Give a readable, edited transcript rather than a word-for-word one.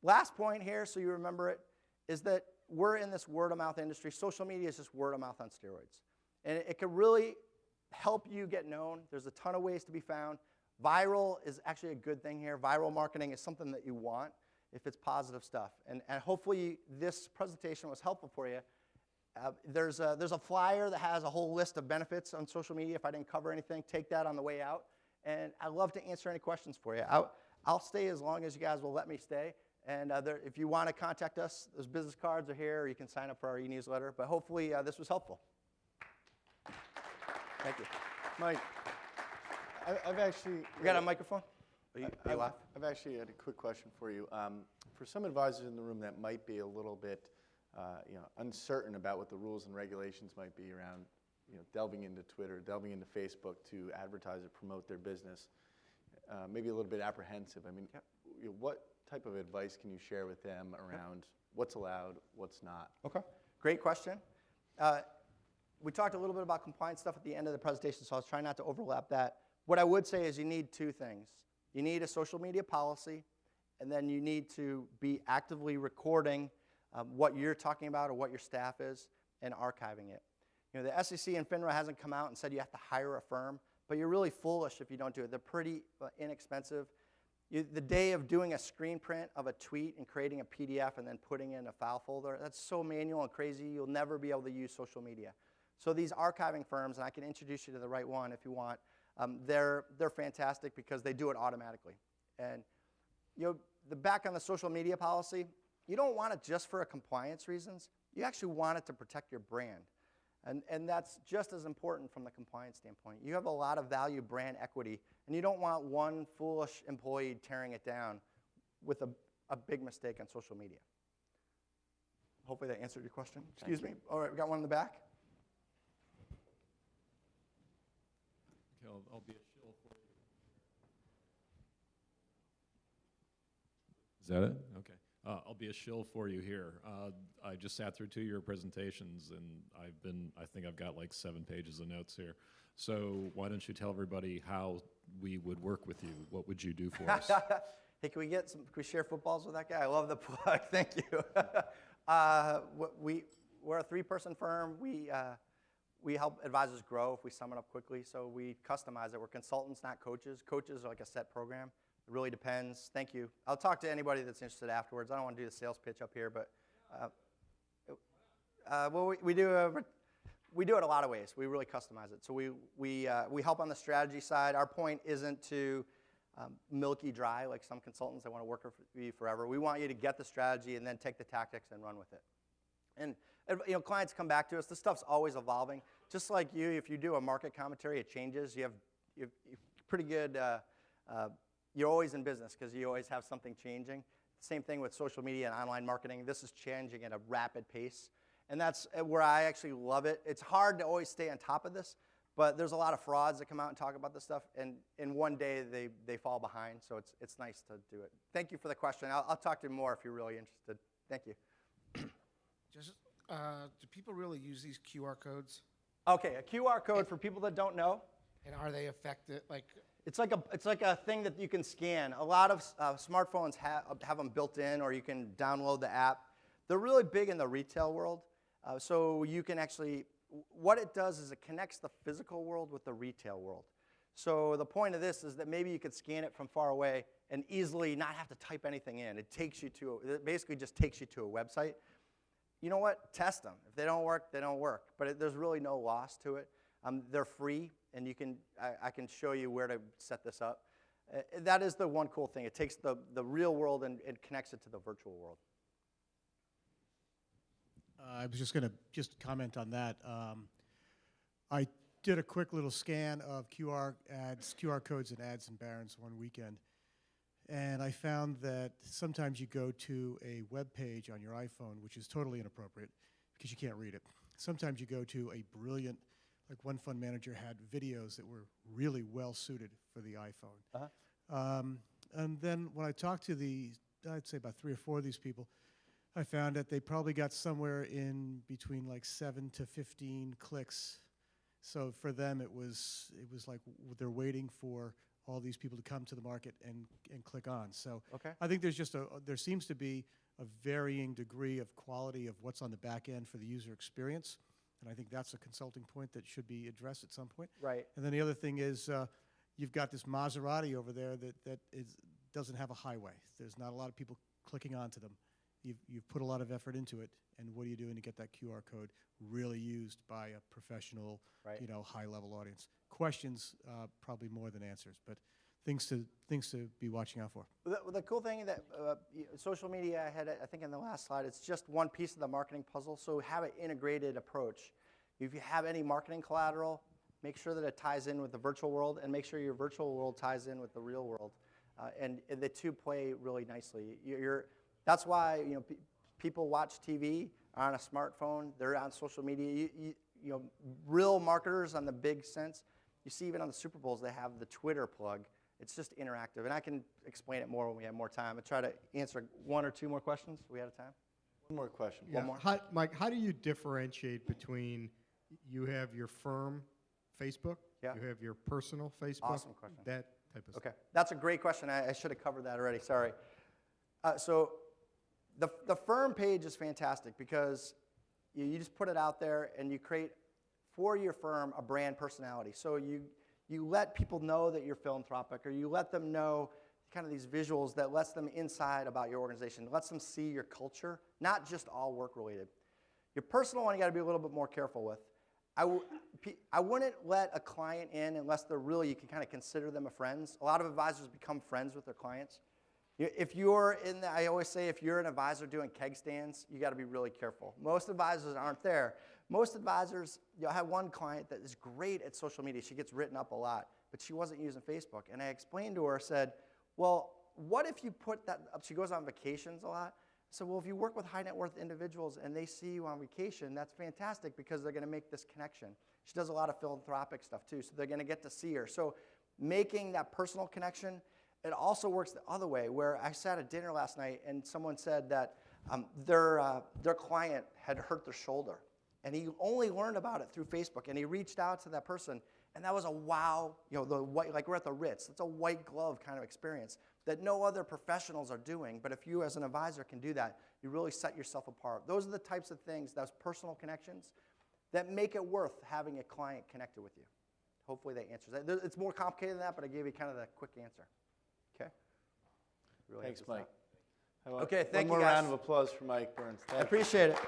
Last point here, so you remember it, is that we're in this word-of-mouth industry. Social media is just word-of-mouth on steroids. And it can really help you get known. There's a ton of ways to be found. Viral is actually a good thing here. Viral marketing is something that you want if it's positive stuff. And hopefully this presentation was helpful for you. There's a flyer that has a whole list of benefits on social media. If I didn't cover anything, take that on the way out. And I'd love to answer any questions for you. I'll stay as long as you guys will let me stay. And if you want to contact us, those business cards are here, or you can sign up for our e-newsletter. But hopefully this was helpful. Thank you. Mike, I've actually... You got a microphone? Are you live? I've actually had a quick question for you. For some advisors in the room that might be a little bit uncertain about what the rules and regulations might be around delving into Twitter, delving into Facebook to advertise or promote their business, maybe a little bit apprehensive. I mean, what type of advice can you share with them around what's allowed, what's not? Okay, great question. We talked a little bit about compliance stuff at the end of the presentation, so I was trying not to overlap that. What I would say is you need two things. You need a social media policy, and then you need to be actively recording what you're talking about or what your staff is and archiving it. The SEC and FINRA hasn't come out and said you have to hire a firm, but you're really foolish if you don't do it. They're pretty inexpensive. The day of doing a screen print of a tweet and creating a PDF and then putting in a file folder, that's so manual and crazy, you'll never be able to use social media. So these archiving firms, and I can introduce you to the right one if you want, they're fantastic because they do it automatically. And back on the social media policy, you don't want it just for compliance reasons. You actually want it to protect your brand. And that's just as important from the compliance standpoint. You have a lot of value brand equity, and you don't want one foolish employee tearing it down with a big mistake on social media. Hopefully that answered your question. Excuse me. All right, we got one in the back. Okay, I'll be a shill for you. Is that it? Okay. I'll be a shill for you here. I just sat through 2 of your presentations, and I think I've got like 7 pages of notes here. So why don't you tell everybody how we would work with you? What would you do for us? Hey, can we share footballs with that guy? I love the plug. Thank you. We're a 3-person firm. We help advisors grow if we sum it up quickly, so we customize it. We're consultants, not coaches. Coaches are like a set program. It really depends. Thank you. I'll talk to anybody that's interested afterwards. I don't want to do the sales pitch up here, but well, we do it a lot of ways. We really customize it. So we help on the strategy side. Our point isn't to milk you dry like some consultants that want to work for you forever. We want you to get the strategy and then take the tactics and run with it. And clients come back to us. This stuff's always evolving. Just like you, if you do a market commentary, it changes. You have pretty good. You're always in business because you always have something changing. Same thing with social media and online marketing. This is changing at a rapid pace. And that's where I actually love it. It's hard to always stay on top of this, but there's a lot of frauds that come out and talk about this stuff, and in one day they fall behind, so it's nice to do it. Thank you for the question. I'll talk to you more if you're really interested. Thank you. Just, do people really use these QR codes? Okay, a QR code for people that don't know. And are they effective? It's like a thing that you can scan. A lot of smartphones have them built in, or you can download the app. They're really big in the retail world, so you can actually, what it does is it connects the physical world with the retail world. So the point of this is that maybe you could scan it from far away and easily not have to type anything in. It basically just takes you to a website. You know what? Test them. If they don't work, they don't work. But there's really no loss to it. They're free, and I can show you where to set this up. That is the one cool thing. It takes the real world and connects it to the virtual world. I was just going to comment on that. I did a quick little scan of QR codes and ads in Barron's one weekend, and I found that sometimes you go to a web page on your iPhone, which is totally inappropriate because you can't read it. Sometimes you go to a brilliant, like one fund manager had videos that were really well suited for the iPhone. Uh-huh. And then when I talked to I'd say about 3 or 4 of these people, I found that they probably got somewhere in between like 7 to 15 clicks. So for them, it was like they're waiting for all these people to come to the market and click on. So Okay. I think there's just there seems to be a varying degree of quality of what's on the back end for the user experience. And I think that's a consulting point that should be addressed at some point. Right. And then the other thing is you've got this Maserati over there that doesn't have a highway. There's not a lot of people clicking onto them. You've put a lot of effort into it, and what are you doing to get that QR code really used by a professional, Right. high-level audience? Questions probably more than answers, but things to be watching out for. The cool thing that social media, I had it, I think in the last slide, it's just one piece of the marketing puzzle, so have an integrated approach. If you have any marketing collateral, make sure that it ties in with the virtual world, and make sure your virtual world ties in with the real world. And the two play really nicely. That's why people watch TV on a smartphone. They're on social media. Real marketers on the big sense. You see even on the Super Bowls, they have the Twitter plug. It's just interactive. And I can explain it more when we have more time. I'll try to answer one or two more questions. Are we out of time? One more question. One more. Mike, how do you differentiate between you have your firm Facebook, Yeah. you have your personal Facebook, Awesome question. that type of Okay, stuff? that's a great question. I should have covered that already. Sorry. So the firm page is fantastic because you just put it out there and you create for your firm a brand personality. So you let people know that you're philanthropic, or you let them know kind of these visuals that lets them inside about your organization, lets them see your culture, not just all work related. Your personal one you got to be a little bit more careful with. I wouldn't let a client in unless they're really, you can kind of consider them a friends. A lot of advisors become friends with their clients. If you're in I always say if you're an advisor doing keg stands, you got to be really careful. Most advisors aren't there. Most advisors, I have one client that is great at social media. She gets written up a lot, but she wasn't using Facebook. And I explained to her, said, well, what if you put that up? She goes on vacations a lot. So, well, if you work with high net worth individuals and they see you on vacation, that's fantastic because they're going to make this connection. She does a lot of philanthropic stuff too, so they're going to get to see her. So making that personal connection, it also works the other way, where I sat at dinner last night and someone said that their client had hurt their shoulder. And he only learned about it through Facebook, and he reached out to that person, and that was a wow, the white, like we're at the Ritz. It's a white glove kind of experience that no other professionals are doing, but if you as an advisor can do that, you really set yourself apart. Those are the types of things, those personal connections, that make it worth having a client connected with you. Hopefully that answers that. It's more complicated than that, but I gave you kind of the quick answer. Okay? Really Thanks, Mike. Okay, thank you, One more guys. round of applause for Mike Byrnes. I appreciate it.